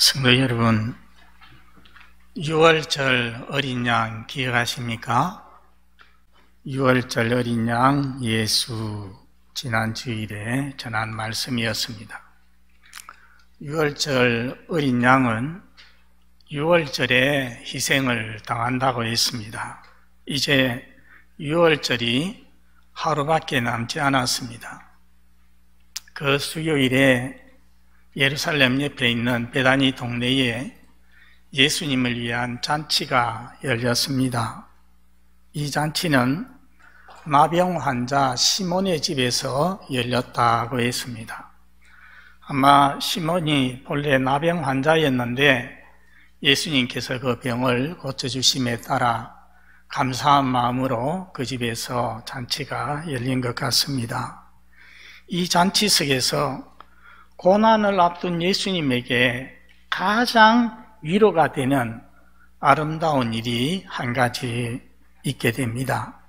성도 여러분, 6월절 어린 양 기억하십니까? 6월절 어린 양 예수 지난 주일에 전한 말씀이었습니다. 6월절 어린 양은 6월절에 희생을 당한다고 했습니다. 이제 6월절이 하루밖에 남지 않았습니다. 그 수요일에 예루살렘 옆에 있는 베다니 동네에 예수님을 위한 잔치가 열렸습니다. 이 잔치는 나병 환자 시몬의 집에서 열렸다고 했습니다. 아마 시몬이 본래 나병 환자였는데 예수님께서 그 병을 고쳐주심에 따라 감사한 마음으로 그 집에서 잔치가 열린 것 같습니다. 이 잔치석에서 고난을 앞둔 예수님에게 가장 위로가 되는 아름다운 일이 한 가지 있게 됩니다.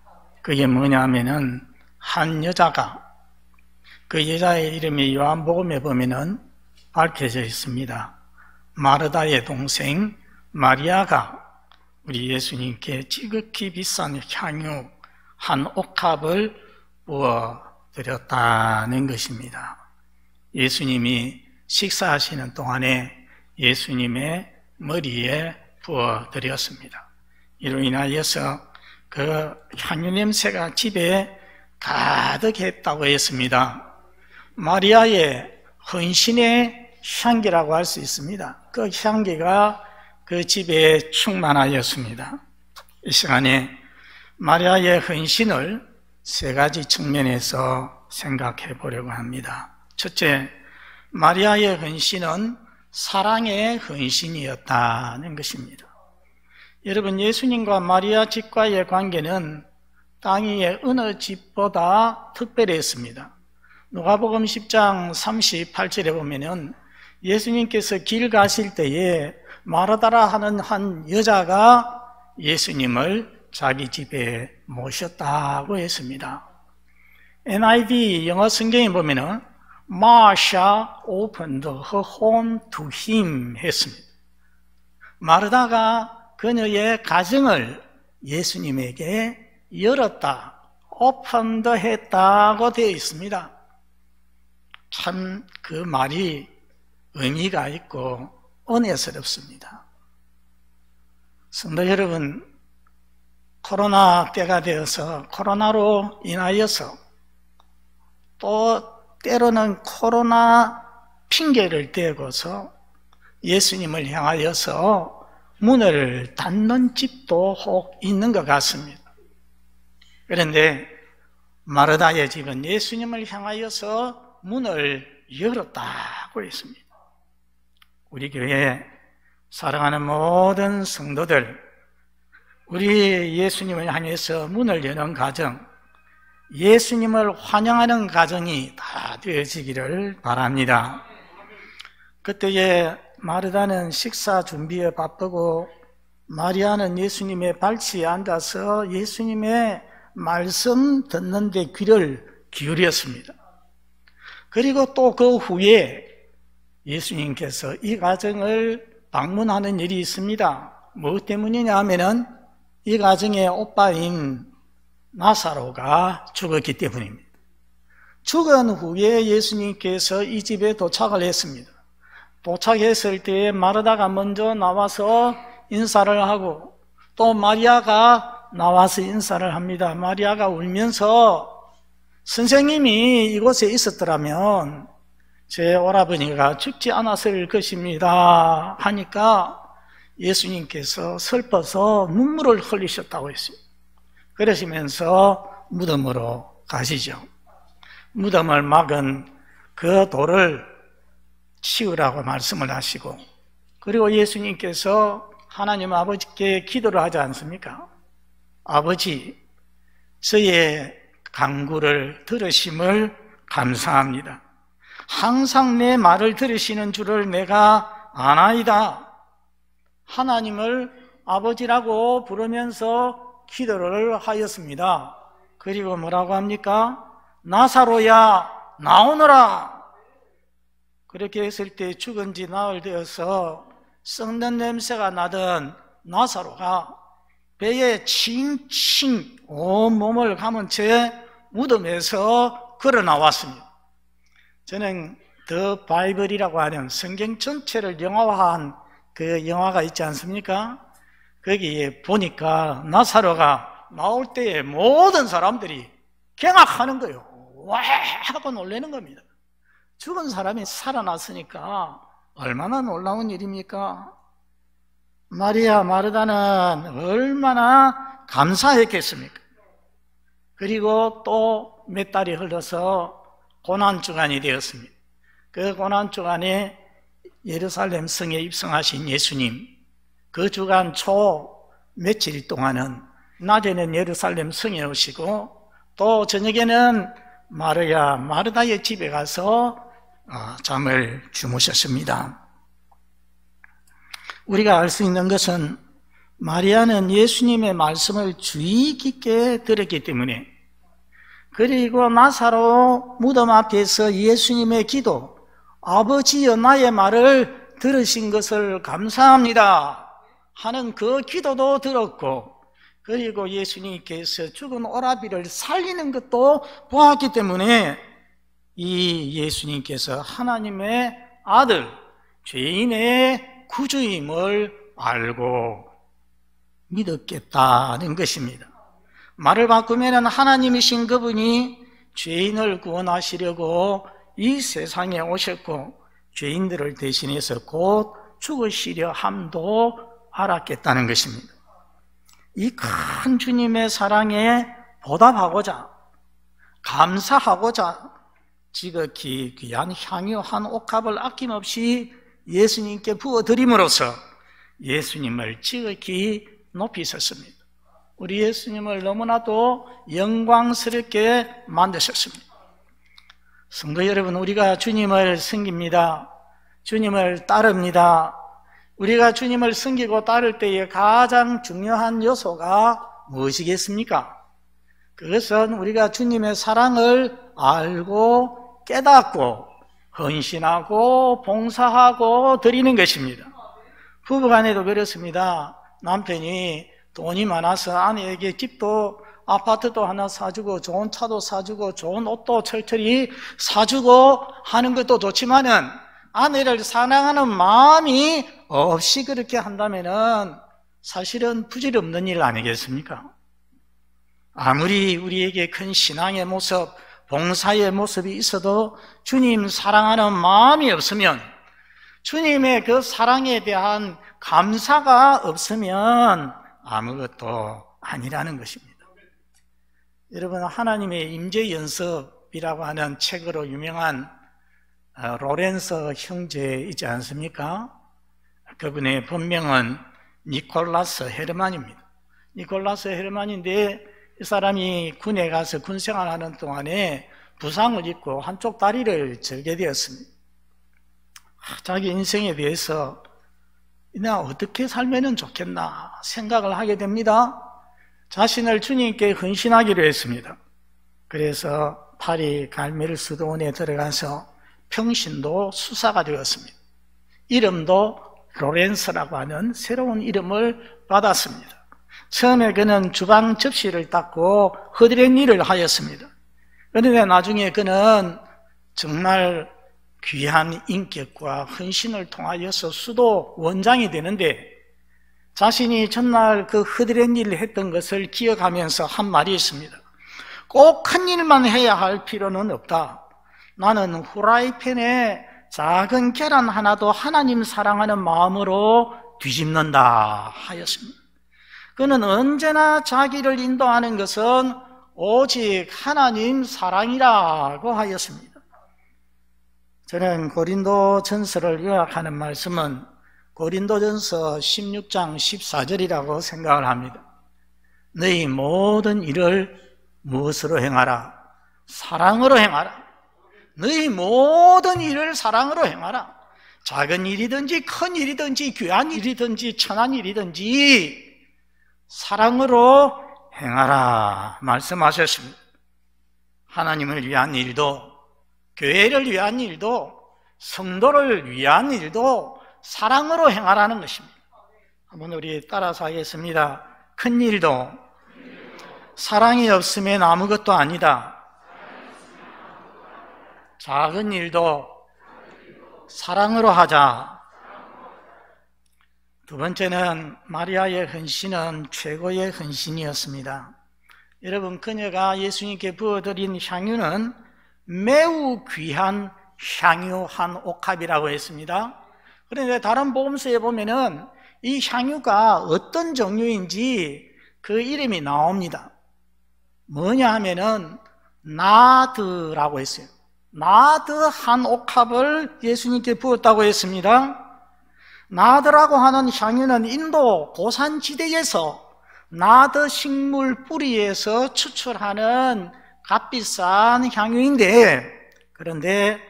그게 뭐냐면은 한 여자가, 그 여자의 이름이 요한복음에 보면은 밝혀져 있습니다. 마르다의 동생 마리아가 우리 예수님께 지극히 비싼 향유 한 옥합을 부어드렸다는 것입니다. 예수님이 식사하시는 동안에 예수님의 머리에 부어드렸습니다. 이로 인하여서 그 향유 냄새가 집에 가득했다고 했습니다. 마리아의 헌신의 향기라고 할 수 있습니다. 그 향기가 그 집에 충만하였습니다. 이 시간에 마리아의 헌신을 세 가지 측면에서 생각해 보려고 합니다. 첫째, 마리아의 헌신은 사랑의 헌신이었다는 것입니다. 여러분, 예수님과 마리아 집과의 관계는 땅 위의 어느 집보다 특별했습니다. 누가복음 10장 38절에 보면은 예수님께서 길 가실 때에 마르다라 하는 한 여자가 예수님을 자기 집에 모셨다고 했습니다. NIV 영어 성경에 보면은 Martha opened her home to him 했습니다. 마르다가 그녀의 가정을 예수님에게 열었다, opened 했다고 되어 있습니다. 참 그 말이 의미가 있고 은혜스럽습니다. 성도 여러분, 코로나 때가 되어서 코로나로 인하여서 또 때로는 코로나 핑계를 대고서 예수님을 향하여서 문을 닫는 집도 혹 있는 것 같습니다. 그런데 마르다의 집은 예수님을 향하여서 문을 열었다고 했습니다. 우리 교회에 사랑하는 모든 성도들, 우리 예수님을 향해서 문을 여는 가정, 예수님을 환영하는 가정이 다 되어지기를 바랍니다. 그때에 마르다는 식사 준비에 바쁘고 마리아는 예수님의 발치에 앉아서 예수님의 말씀 듣는 데 귀를 기울였습니다. 그리고 또 그 후에 예수님께서 이 가정을 방문하는 일이 있습니다. 무엇 때문이냐 하면은 이 가정의 오빠인 나사로가 죽었기 때문입니다. 죽은 후에 예수님께서 이 집에 도착을 했습니다. 도착했을 때 마르다가 먼저 나와서 인사를 하고 또 마리아가 나와서 인사를 합니다. 마리아가 울면서 선생님이 이곳에 있었더라면 제 오라버니가 죽지 않았을 것입니다 하니까 예수님께서 슬퍼서 눈물을 흘리셨다고 했어요. 그러시면서 무덤으로 가시죠. 무덤을 막은 그 돌을 치우라고 말씀을 하시고, 그리고 예수님께서 하나님 아버지께 기도를 하지 않습니까? 아버지, 저의 간구를 들으심을 감사합니다. 항상 내 말을 들으시는 줄을 내가 아나이다. 하나님을 아버지라고 부르면서 기도를 하였습니다. 그리고 뭐라고 합니까? 나사로야 나오너라. 그렇게 했을 때 죽은 지 나흘 되어서 썩는 냄새가 나던 나사로가 배에 칭칭 온몸을 감은 채 무덤에서 걸어 나왔습니다. 저는 더 바이블이라고 하는 성경 전체를 영화화한 그 영화가 있지 않습니까? 거기에 보니까 나사로가 나올 때에 모든 사람들이 경악하는 거예요. 와 하고 놀라는 겁니다. 죽은 사람이 살아났으니까 얼마나 놀라운 일입니까? 마리아 마르다는 얼마나 감사했겠습니까? 그리고 또 몇 달이 흘러서 고난주간이 되었습니다. 그 고난주간에 예루살렘 성에 입성하신 예수님, 그 주간 초 며칠 동안은 낮에는 예루살렘 성에 오시고 또 저녁에는 마리아 마르다의 집에 가서 잠을 주무셨습니다. 우리가 알 수 있는 것은 마리아는 예수님의 말씀을 주의 깊게 들었기 때문에, 그리고 나사로 무덤 앞에서 예수님의 기도, 아버지여 나의 말을 들으신 것을 감사합니다 하는 그 기도도 들었고, 그리고 예수님께서 죽은 오라비를 살리는 것도 보았기 때문에 이 예수님께서 하나님의 아들, 죄인의 구주임을 알고 믿었겠다는 것입니다. 말을 바꾸면 하나님이신 그분이 죄인을 구원하시려고 이 세상에 오셨고 죄인들을 대신해서 곧 죽으시려 함도 알았겠다는 것입니다. 이 큰 주님의 사랑에 보답하고자, 감사하고자 지극히 귀한 향유 한 옥합을 아낌없이 예수님께 부어드림으로써 예수님을 지극히 높이셨습니다. 우리 예수님을 너무나도 영광스럽게 만드셨습니다. 성도 여러분, 우리가 주님을 섬깁니다. 주님을 따릅니다. 우리가 주님을 섬기고 따를 때에 가장 중요한 요소가 무엇이겠습니까? 그것은 우리가 주님의 사랑을 알고 깨닫고 헌신하고 봉사하고 드리는 것입니다. 부부간에도 그렇습니다. 남편이 돈이 많아서 아내에게 집도 아파트도 하나 사주고 좋은 차도 사주고 좋은 옷도 철저히 사주고 하는 것도 좋지만은 아내를 사랑하는 마음이 없이 그렇게 한다면은 사실은 부질없는 일 아니겠습니까? 아무리 우리에게 큰 신앙의 모습, 봉사의 모습이 있어도 주님 사랑하는 마음이 없으면, 주님의 그 사랑에 대한 감사가 없으면 아무것도 아니라는 것입니다. 여러분, 하나님의 임재연습이라고 하는 책으로 유명한 로렌서 형제 있지 않습니까? 그분의 본명은 니콜라스 헤르만입니다. 니콜라스 헤르만인데 이 사람이 군에 가서 군 생활하는 동안에 부상을 입고 한쪽 다리를 절게 되었습니다. 자기 인생에 대해서 내가 어떻게 살면 좋겠나 생각을 하게 됩니다. 자신을 주님께 헌신하기로 했습니다. 그래서 파리 갈멜 수도원에 들어가서 평신도 수사가 되었습니다. 이름도 로렌스라고 하는 새로운 이름을 받았습니다. 처음에 그는 주방 접시를 닦고 허드렛 일을 하였습니다. 그런데 나중에 그는 정말 귀한 인격과 헌신을 통하여서 수도 원장이 되는데, 자신이 전날 그 허드렛 일을 했던 것을 기억하면서 한 말이 있습니다. 꼭 큰 일만 해야 할 필요는 없다. 나는 후라이팬에 작은 계란 하나도 하나님 사랑하는 마음으로 뒤집는다 하였습니다. 그는 언제나 자기를 인도하는 것은 오직 하나님 사랑이라고 하였습니다. 저는 고린도전서를 요약하는 말씀은 고린도전서 16장 14절이라고 생각을 합니다. 너희 모든 일을 무엇으로 행하라? 사랑으로 행하라. 너희 모든 일을 사랑으로 행하라. 작은 일이든지 큰 일이든지 귀한 일이든지 천한 일이든지 사랑으로 행하라 말씀하셨습니다. 하나님을 위한 일도, 교회를 위한 일도, 성도를 위한 일도 사랑으로 행하라는 것입니다. 한번 우리 따라서 하겠습니다. 큰 일도 사랑이 없으면 아무것도 아니다. 작은 일도 사랑으로 하자. 두 번째는 마리아의 헌신은 최고의 헌신이었습니다. 여러분, 그녀가 예수님께 부어드린 향유는 매우 귀한 향유 한 옥합이라고 했습니다. 그런데 다른 복음서에 보면은 이 향유가 어떤 종류인지 그 이름이 나옵니다. 뭐냐 하면은 나드라고 했어요. 나드 한 옥합을 예수님께 부었다고 했습니다. 나드라고 하는 향유는 인도 고산지대에서 나드 식물 뿌리에서 추출하는 값비싼 향유인데, 그런데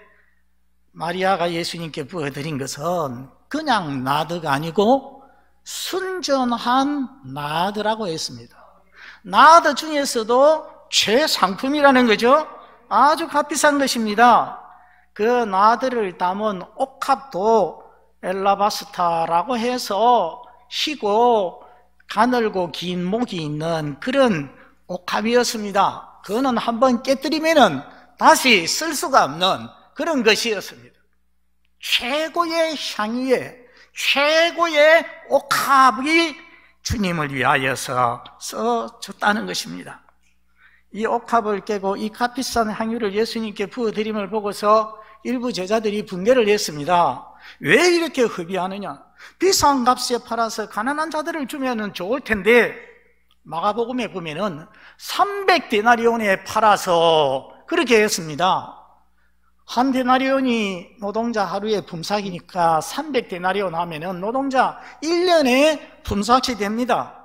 마리아가 예수님께 부어드린 것은 그냥 나드가 아니고 순전한 나드라고 했습니다. 나드 중에서도 최상품이라는 거죠. 아주 값비싼 것입니다. 그 나드를 담은 옥합도 엘라바스타라고 해서 희고 가늘고 긴 목이 있는 그런 옥합이었습니다. 그거는 한번 깨뜨리면은 다시 쓸 수가 없는 그런 것이었습니다. 최고의 향유에 최고의 옥합이 주님을 위하여서 써줬다는 것입니다. 이 옥합을 깨고 이 값비싼 향유를 예수님께 부어드림을 보고서 일부 제자들이 분개를 했습니다. 왜 이렇게 허비하느냐? 비싼 값에 팔아서 가난한 자들을 주면 좋을 텐데, 마가복음에 보면은 300데나리온에 팔아서 그렇게 했습니다. 한 데나리온이 노동자 하루의 품삯이니까 300데나리온 하면은 노동자 1년에 품삯이 됩니다.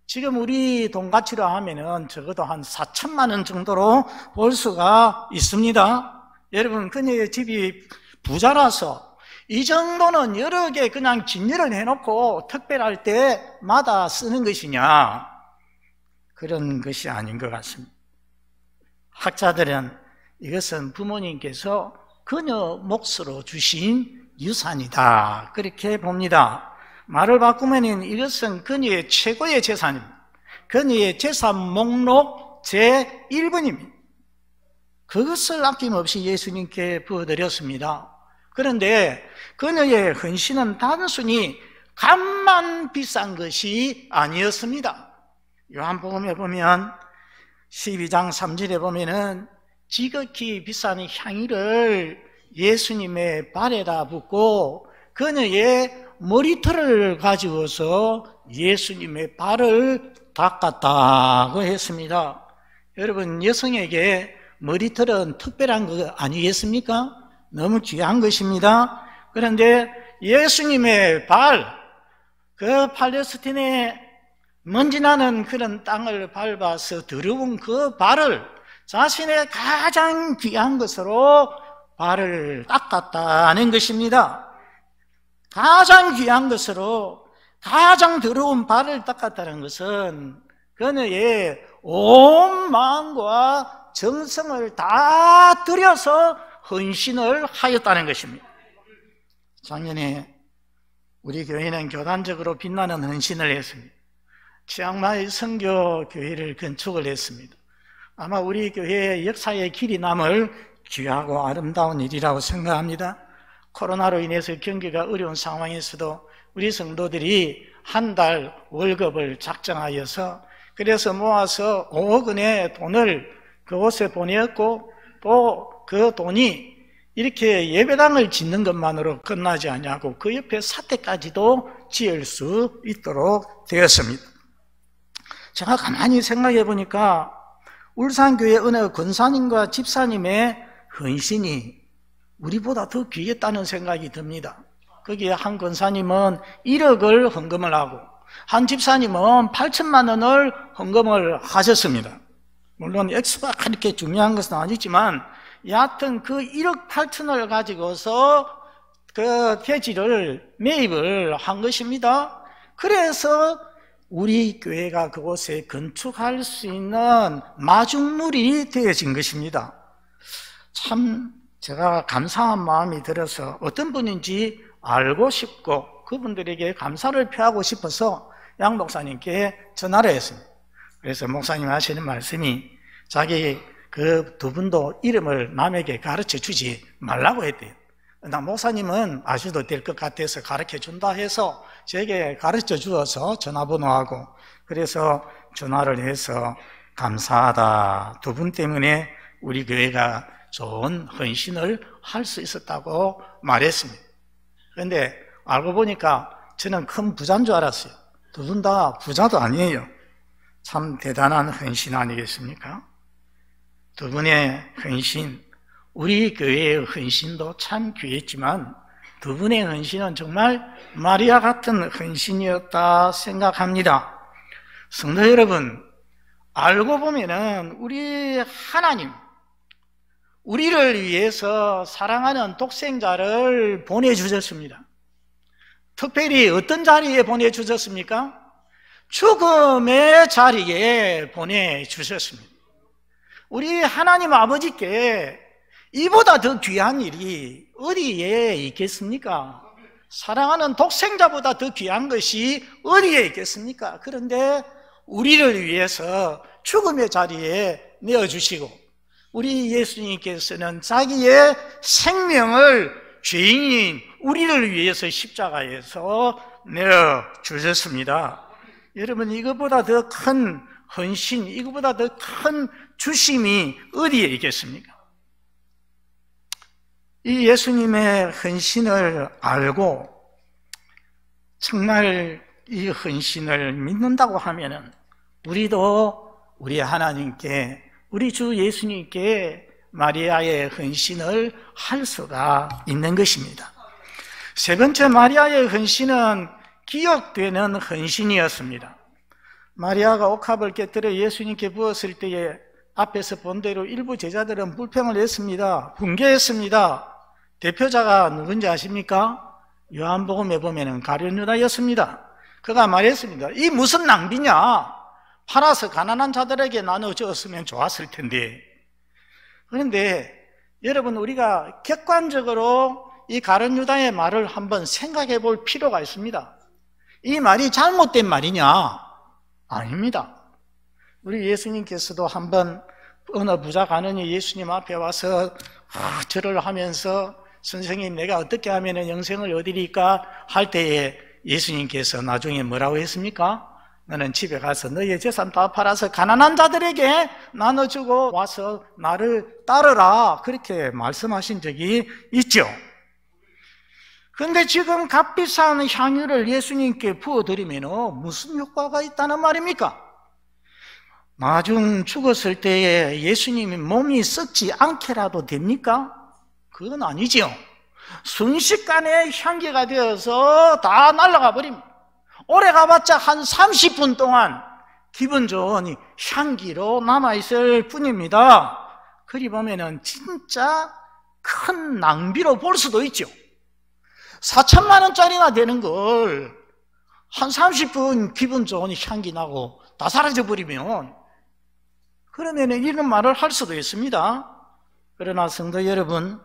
지금 우리 돈 가치로 하면은 적어도 한 4천만 원 정도로 볼 수가 있습니다. 여러분, 그녀의 집이 부자라서 이 정도는 여러 개 그냥 진열을 해놓고 특별할 때마다 쓰는 것이냐? 그런 것이 아닌 것 같습니다. 학자들은 이것은 부모님께서 그녀 몫으로 주신 유산이다, 그렇게 봅니다. 말을 바꾸면 이것은 그녀의 최고의 재산입니다. 그녀의 재산 목록 제1번입니다. 그것을 아낌없이 예수님께 부어드렸습니다. 그런데 그녀의 헌신은 단순히 값만 비싼 것이 아니었습니다. 요한복음에 보면 12장 3절에 보면은 지극히 비싼 향유를 예수님의 발에다 붓고 그녀의 머리털을 가지고서 예수님의 발을 닦았다고 했습니다. 여러분, 여성에게 머리털은 특별한 거 아니겠습니까? 너무 귀한 것입니다. 그런데 예수님의 발, 그 팔레스틴의 먼지나는 그런 땅을 밟아서 더러운 그 발을 자신의 가장 귀한 것으로 발을 닦았다는 것입니다. 가장 귀한 것으로 가장 더러운 발을 닦았다는 것은 그녀의 온 마음과 정성을 다 들여서 헌신을 하였다는 것입니다. 작년에 우리 교회는 교단적으로 빛나는 헌신을 했습니다. 치앙마이 선교교회를 건축을 했습니다. 아마 우리 교회의 역사의 길이 남을 귀하고 아름다운 일이라고 생각합니다. 코로나로 인해서 경기가 어려운 상황에서도 우리 성도들이 한 달 월급을 작정하여서 그래서 모아서 5억 원의 돈을 그곳에 보내었고, 또 그 돈이 이렇게 예배당을 짓는 것만으로 끝나지 아니하고 그 옆에 사택까지도 지을 수 있도록 되었습니다. 제가 가만히 생각해 보니까 울산교회 어느 권사님과 집사님의 헌신이 우리보다 더 귀했다는 생각이 듭니다. 거기에 한 권사님은 1억을 헌금을 하고 한 집사님은 8천만 원을 헌금을 하셨습니다. 물론 액수가 그렇게 중요한 것은 아니지만 여하튼 그 1억 8천을 가지고서 그 대지를 매입을 한 것입니다. 그래서 우리 교회가 그곳에 건축할 수 있는 마중물이 되어진 것입니다. 참 제가 감사한 마음이 들어서 어떤 분인지 알고 싶고 그분들에게 감사를 표하고 싶어서 양 목사님께 전화를 했습니다. 그래서 목사님 하시는 말씀이 자기 그 두 분도 이름을 남에게 가르쳐 주지 말라고 했대요. 나 목사님은 아셔도 될 것 같아서 가르쳐 준다 해서 제게 가르쳐 주어서 전화번호하고 그래서 전화를 해서 감사하다. 두 분 때문에 우리 교회가 좋은 헌신을 할 수 있었다고 말했습니다. 그런데 알고 보니까 저는 큰 부자인 줄 알았어요. 두 분 다 부자도 아니에요. 참 대단한 헌신 아니겠습니까? 두 분의 헌신, 우리 교회의 헌신도 참 귀했지만 두 분의 헌신은 정말 마리아 같은 헌신이었다 생각합니다. 성도 여러분, 알고 보면은 우리 하나님, 우리를 위해서 사랑하는 독생자를 보내주셨습니다. 특별히 어떤 자리에 보내주셨습니까? 죽음의 자리에 보내주셨습니다. 우리 하나님 아버지께 이보다 더 귀한 일이 어디에 있겠습니까? 사랑하는 독생자보다 더 귀한 것이 어디에 있겠습니까? 그런데 우리를 위해서 죽음의 자리에 내어주시고 우리 예수님께서는 자기의 생명을 죄인인 우리를 위해서 십자가에서 내어주셨습니다. 여러분, 이것보다 더 큰 헌신, 이것보다 더 큰 주심이 어디에 있겠습니까? 이 예수님의 헌신을 알고 정말 이 헌신을 믿는다고 하면은 우리도 우리 하나님께, 우리 주 예수님께 마리아의 헌신을 할 수가 있는 것입니다. 세 번째 마리아의 헌신은 기억되는 헌신이었습니다. 마리아가 옥합을 깨뜨려 예수님께 부었을 때에 앞에서 본 대로 일부 제자들은 불평을 했습니다. 분개했습니다. 대표자가 누군지 아십니까? 요한복음에 보면 가룟 유다였습니다. 그가 말했습니다. 이 무슨 낭비냐? 팔아서 가난한 자들에게 나눠주었으면 좋았을 텐데. 그런데 여러분, 우리가 객관적으로 이 가룟 유다의 말을 한번 생각해 볼 필요가 있습니다. 이 말이 잘못된 말이냐? 아닙니다. 우리 예수님께서도 한번 어느 부자 가느니 예수님 앞에 와서 절을 하면서 선생님, 내가 어떻게 하면 영생을 얻으리까 할 때에 예수님께서 나중에 뭐라고 했습니까? 너는 집에 가서 너의 재산 다 팔아서 가난한 자들에게 나눠주고 와서 나를 따르라, 그렇게 말씀하신 적이 있죠. 그런데 지금 값비싼 향유를 예수님께 부어드리면 무슨 효과가 있다는 말입니까? 나중 죽었을 때에 예수님이 몸이 썩지 않게라도 됩니까? 그건 아니죠. 순식간에 향기가 되어서 다 날아가 버립니다. 오래 가봤자 한 30분 동안 기분 좋은 향기로 남아있을 뿐입니다. 그리 보면은 진짜 큰 낭비로 볼 수도 있죠. 4천만 원짜리나 되는 걸 한 30분 기분 좋은 향기 나고 다 사라져 버리면, 그러면 이런 말을 할 수도 있습니다. 그러나 성도 여러분,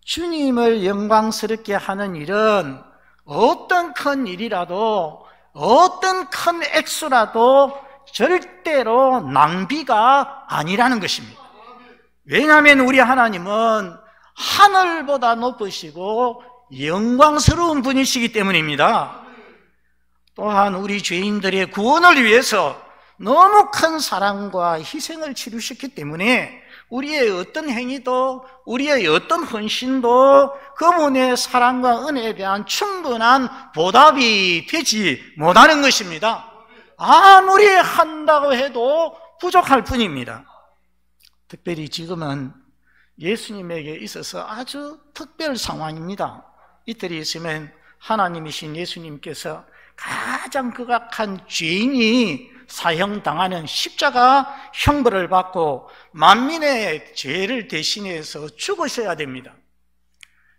주님을 영광스럽게 하는 일은 어떤 큰 일이라도, 어떤 큰 액수라도 절대로 낭비가 아니라는 것입니다. 왜냐하면 우리 하나님은 하늘보다 높으시고 영광스러운 분이시기 때문입니다. 또한 우리 죄인들의 구원을 위해서 너무 큰 사랑과 희생을 치르셨기 때문에 우리의 어떤 행위도, 우리의 어떤 헌신도 그분의 사랑과 은혜에 대한 충분한 보답이 되지 못하는 것입니다. 아무리 한다고 해도 부족할 뿐입니다. 특별히 지금은 예수님에게 있어서 아주 특별 상황입니다. 이틀이 있으면 하나님이신 예수님께서 가장 극악한 죄인이 사형당하는 십자가 형벌을 받고 만민의 죄를 대신해서 죽으셔야 됩니다.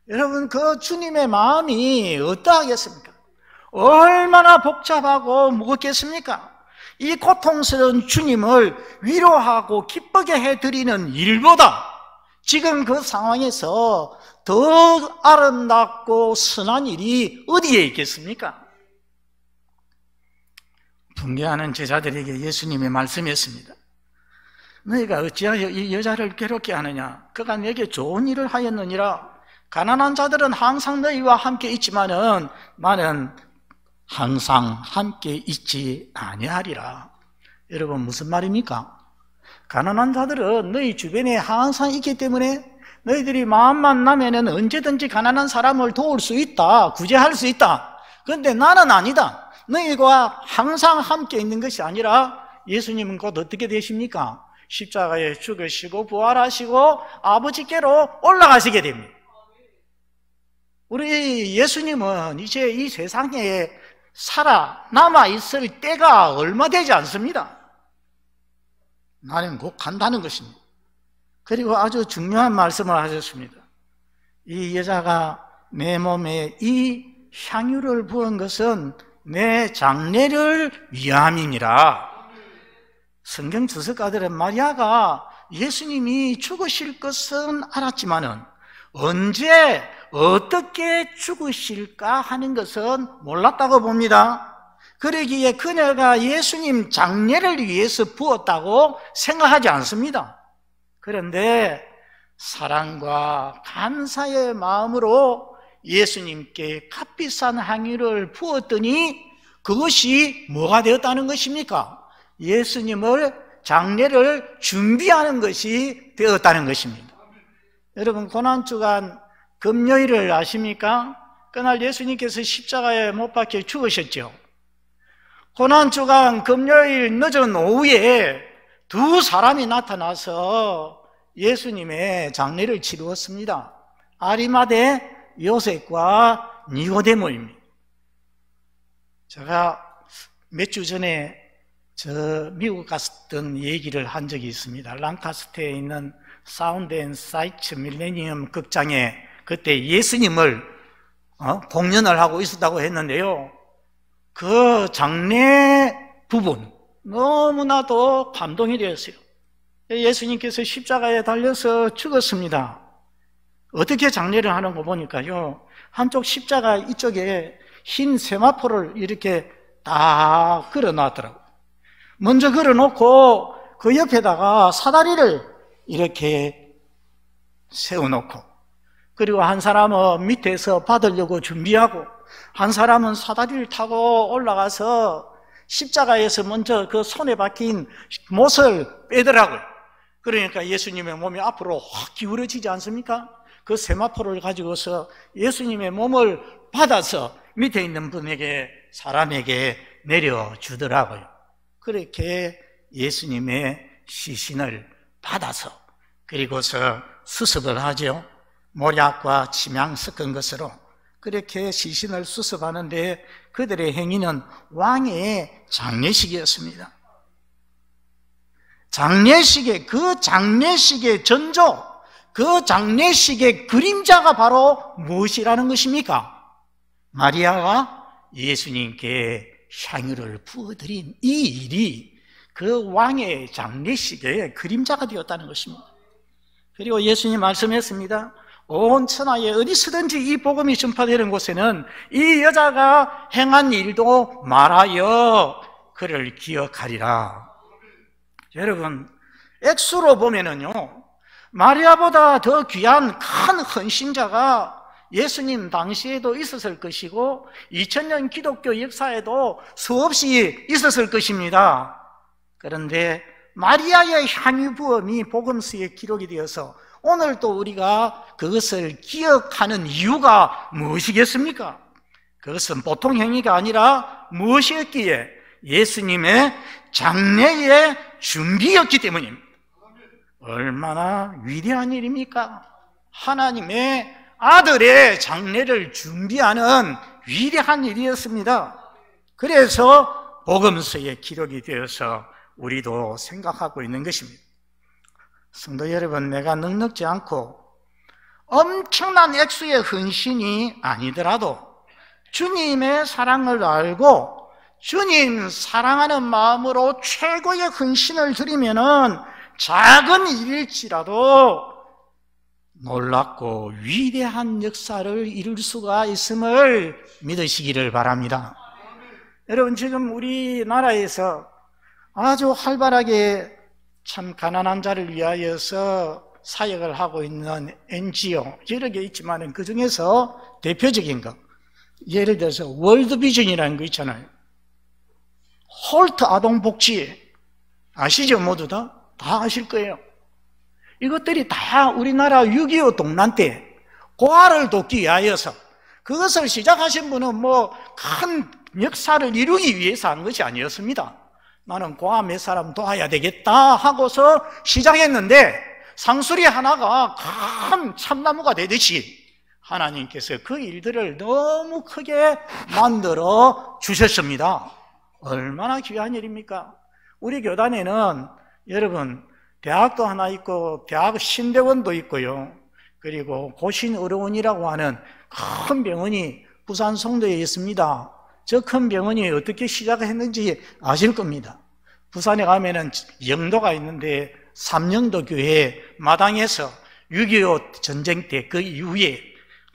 여러분, 그 주님의 마음이 어떠하겠습니까? 얼마나 복잡하고 무겁겠습니까? 이 고통스러운 주님을 위로하고 기쁘게 해드리는 일보다 지금 그 상황에서 더 아름답고 선한 일이 어디에 있겠습니까? 분개하는 제자들에게 예수님이 말씀했습니다. 너희가 어찌하여 이 여자를 괴롭게 하느냐? 그가 내게 좋은 일을 하였느니라. 가난한 자들은 항상 너희와 함께 있지만은 나는 항상 함께 있지 아니하리라. 여러분, 무슨 말입니까? 가난한 자들은 너희 주변에 항상 있기 때문에 너희들이 마음만 나면은 언제든지 가난한 사람을 도울 수 있다, 구제할 수 있다. 그런데 나는 아니다. 너희가 항상 함께 있는 것이 아니라 예수님은 곧 어떻게 되십니까? 십자가에 죽으시고 부활하시고 아버지께로 올라가시게 됩니다. 우리 예수님은 이제 이 세상에 남아있을 때가 얼마 되지 않습니다. 나는 곧 간다는 것입니다. 그리고 아주 중요한 말씀을 하셨습니다. 이 여자가 내 몸에 이 향유를 부은 것은 내 장례를 위함이니라. 성경 주석가들은 마리아가 예수님이 죽으실 것은 알았지만은 언제 어떻게 죽으실까 하는 것은 몰랐다고 봅니다. 그러기에 그녀가 예수님 장례를 위해서 부었다고 생각하지 않습니다. 그런데 사랑과 감사의 마음으로 예수님께 값비싼 향유를 부었더니 그것이 뭐가 되었다는 것입니까? 예수님을 장례를 준비하는 것이 되었다는 것입니다. 여러분, 고난주간 금요일을 아십니까? 그날 예수님께서 십자가에 못 박혀 죽으셨죠. 고난주간 금요일 늦은 오후에 두 사람이 나타나서 예수님의 장례를 치루었습니다. 아리마대 요셉과 니고데모입니다. 제가 몇 주 전에 미국 갔던 얘기를 한 적이 있습니다. 랑카스트에 있는 사운드 앤 사이트 밀레니엄 극장에 그때 예수님을 공연을 하고 있었다고 했는데요. 그 장례 부분 너무나도 감동이 되었어요. 예수님께서 십자가에 달려서 죽었습니다. 어떻게 장례를 하는 거 보니까요, 한쪽 십자가 이쪽에 흰 세마포를 이렇게 딱 걸어놨더라고요. 먼저 걸어놓고 그 옆에다가 사다리를 이렇게 세워놓고, 그리고 한 사람은 밑에서 받으려고 준비하고 한 사람은 사다리를 타고 올라가서 십자가에서 먼저 그 손에 박힌 못을 빼더라고요. 그러니까 예수님의 몸이 앞으로 확 기울어지지 않습니까? 그 세마포를 가지고서 예수님의 몸을 받아서 밑에 있는 사람에게 내려주더라고요. 그렇게 예수님의 시신을 받아서 그리고서 수습을 하죠. 모략과 침향 섞은 것으로 그렇게 시신을 수습하는데 그들의 행위는 왕의 장례식이었습니다. 그 장례식의 전조, 그 장례식의 그림자가 바로 무엇이라는 것입니까? 마리아가 예수님께 향유를 부어드린 이 일이 그 왕의 장례식의 그림자가 되었다는 것입니다. 그리고 예수님 말씀했습니다. 온 천하에 어디서든지 이 복음이 전파되는 곳에는 이 여자가 행한 일도 말하여 그를 기억하리라. 여러분, 액수로 보면은요, 마리아보다 더 귀한 큰 헌신자가 예수님 당시에도 있었을 것이고 2000년 기독교 역사에도 수없이 있었을 것입니다. 그런데 마리아의 향유 부음이 복음서에 기록이 되어서 오늘도 우리가 그것을 기억하는 이유가 무엇이겠습니까? 그것은 보통 행위가 아니라 무엇이었기에? 예수님의 장례의 준비였기 때문입니다. 얼마나 위대한 일입니까? 하나님의 아들의 장례를 준비하는 위대한 일이었습니다. 그래서 복음서에 기록이 되어서 우리도 생각하고 있는 것입니다. 성도 여러분, 내가 넉넉지 않고 엄청난 액수의 헌신이 아니더라도 주님의 사랑을 알고 주님 사랑하는 마음으로 최고의 헌신을 드리면은 작은 일일지라도 놀랍고 위대한 역사를 이룰 수가 있음을 믿으시기를 바랍니다. 여러분, 지금 우리나라에서 아주 활발하게 참 가난한 자를 위하여서 사역을 하고 있는 NGO 여러 개 있지만 그 중에서 대표적인 거, 예를 들어서 월드비전이라는 거 있잖아요. 홀트 아동복지 아시죠? 모두 다 아실 거예요. 이것들이 다 우리나라 6.25 동란 때 고아를 돕기 위하여서, 그것을 시작하신 분은 뭐 큰 역사를 이루기 위해서 한 것이 아니었습니다. 나는 고아 몇 사람 도와야 되겠다 하고서 시작했는데 상수리 하나가 큰 참나무가 되듯이 하나님께서 그 일들을 너무 크게 만들어 주셨습니다. 얼마나 귀한 일입니까? 우리 교단에는 여러분 대학도 하나 있고 대학 신대원도 있고요, 그리고 고신의료원이라고 하는 큰 병원이 부산 송도에 있습니다. 저 큰 병원이 어떻게 시작했는지 아실 겁니다. 부산에 가면은 영도가 있는데 삼영도 교회 마당에서 6.25 전쟁 때 그 이후에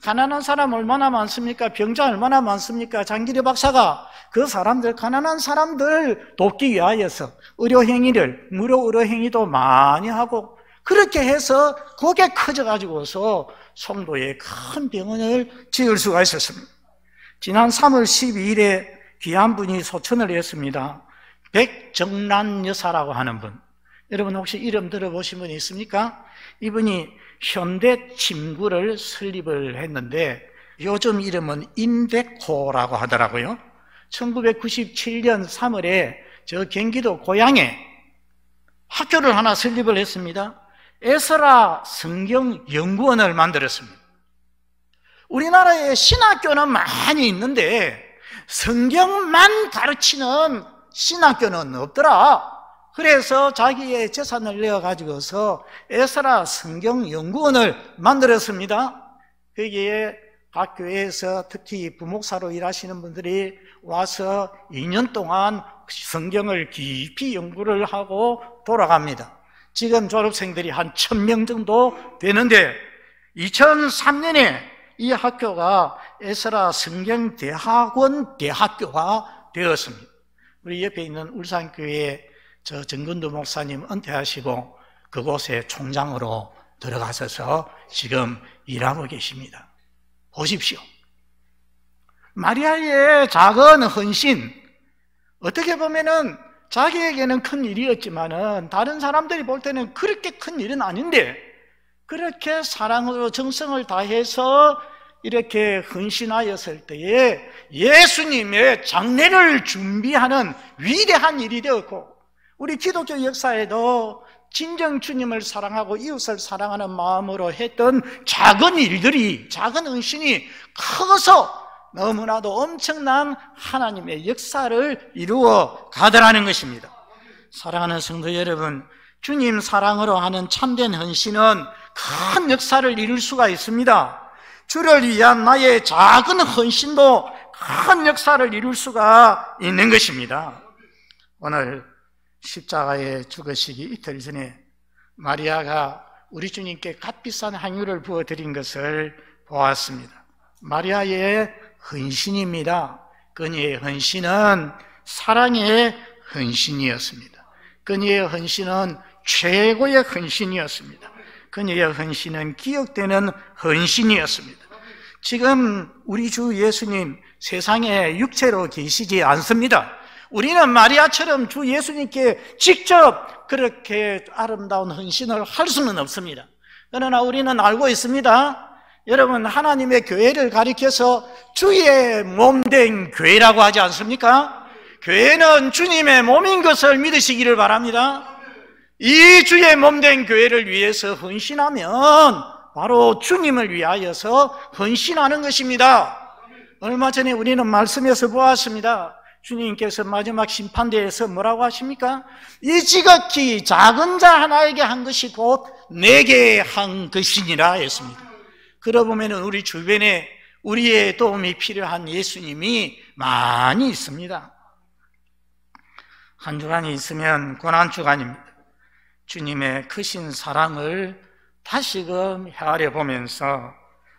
가난한 사람 얼마나 많습니까? 병자 얼마나 많습니까? 장기려 박사가 그 사람들, 가난한 사람들 돕기 위하여서 의료행위를, 무료 의료행위도 많이 하고, 그렇게 해서 그게 커져가지고서 송도에 큰 병원을 지을 수가 있었습니다. 지난 3월 12일에 귀한 분이 소천을 했습니다. 백정란 여사라고 하는 분, 여러분 혹시 이름 들어보신 분이 있습니까? 이분이 현대 침구를 설립을 했는데 요즘 이름은 임백호라고 하더라고요. 1997년 3월에 저 경기도 고양에 학교를 하나 설립을 했습니다. 에스라 성경연구원을 만들었습니다. 우리나라에 신학교는 많이 있는데 성경만 가르치는 신학교는 없더라. 그래서 자기의 재산을 내어가지고서 에스라 성경연구원을 만들었습니다. 거기에 각 교회에서 특히 부목사로 일하시는 분들이 와서 2년 동안 성경을 깊이 연구를 하고 돌아갑니다. 지금 졸업생들이 한 1000명 정도 되는데 2003년에 이 학교가 에스라 성경대학원 대학교가 되었습니다. 우리 옆에 있는 울산교회 저 정근두 목사님 은퇴하시고 그곳에 총장으로 들어가셔서 지금 일하고 계십니다. 보십시오. 마리아의 작은 헌신, 어떻게 보면은 자기에게는 큰 일이었지만은 다른 사람들이 볼 때는 그렇게 큰 일은 아닌데, 그렇게 사랑으로 정성을 다해서 이렇게 헌신하였을 때에 예수님의 장례를 준비하는 위대한 일이 되었고, 우리 기독교 역사에도 진정 주님을 사랑하고 이웃을 사랑하는 마음으로 했던 작은 일들이, 작은 헌신이 커서 너무나도 엄청난 하나님의 역사를 이루어 가더라는 것입니다. 사랑하는 성도 여러분, 주님 사랑으로 하는 참된 헌신은 큰 역사를 이룰 수가 있습니다. 주를 위한 나의 작은 헌신도 큰 역사를 이룰 수가 있는 것입니다. 오늘 십자가에 죽으시기 이틀 전에 마리아가 우리 주님께 값비싼 향유를 부어드린 것을 보았습니다. 마리아의 헌신입니다. 그녀의 헌신은 사랑의 헌신이었습니다. 그녀의 헌신은 최고의 헌신이었습니다. 그녀의 헌신은 기억되는 헌신이었습니다. 지금 우리 주 예수님 세상에 육체로 계시지 않습니다. 우리는 마리아처럼 주 예수님께 직접 그렇게 아름다운 헌신을 할 수는 없습니다. 그러나 우리는 알고 있습니다. 여러분, 하나님의 교회를 가리켜서 주의 몸된 교회라고 하지 않습니까? 교회는 주님의 몸인 것을 믿으시기를 바랍니다. 이 주의 몸된 교회를 위해서 헌신하면 바로 주님을 위하여서 헌신하는 것입니다. 얼마 전에 우리는 말씀에서 보았습니다. 주님께서 마지막 심판대에서 뭐라고 하십니까? 이 지극히 작은 자 하나에게 한 것이 곧 내게 한 것이니라 했습니다. 그러고 보면 우리 주변에 우리의 도움이 필요한 예수님이 많이 있습니다. 한 주간이 있으면 고난주간입니다. 주님의 크신 사랑을 다시금 헤아려 보면서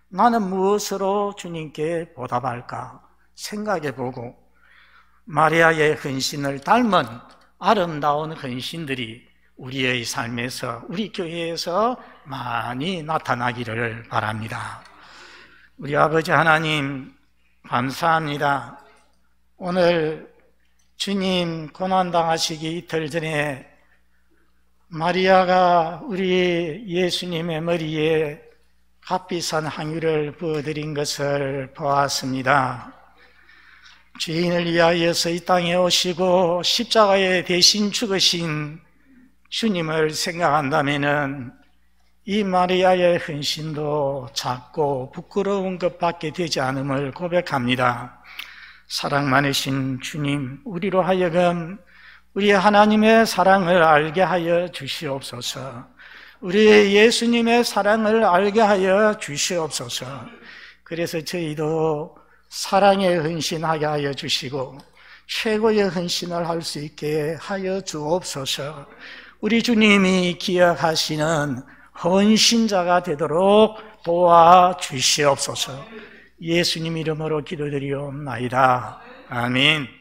나는 무엇으로 주님께 보답할까 생각해 보고 마리아의 헌신을 닮은 아름다운 헌신들이 우리의 삶에서, 우리 교회에서 많이 나타나기를 바랍니다. 우리 아버지 하나님 감사합니다. 오늘 주님 고난당하시기 이틀 전에 마리아가 우리 예수님의 머리에 값비싼 향유를 부어드린 것을 보았습니다. 죄인을 위하여서 이 땅에 오시고 십자가에 대신 죽으신 주님을 생각한다면 이 마리아의 헌신도 작고 부끄러운 것밖에 되지 않음을 고백합니다. 사랑 많으신 주님, 우리로 하여금 우리 하나님의 사랑을 알게 하여 주시옵소서. 우리 예수님의 사랑을 알게 하여 주시옵소서. 그래서 저희도 사랑에 헌신하게 하여 주시고 최고의 헌신을 할 수 있게 하여 주옵소서. 우리 주님이 기억하시는 헌신자가 되도록 도와주시옵소서. 예수님 이름으로 기도드리옵나이다. 아멘.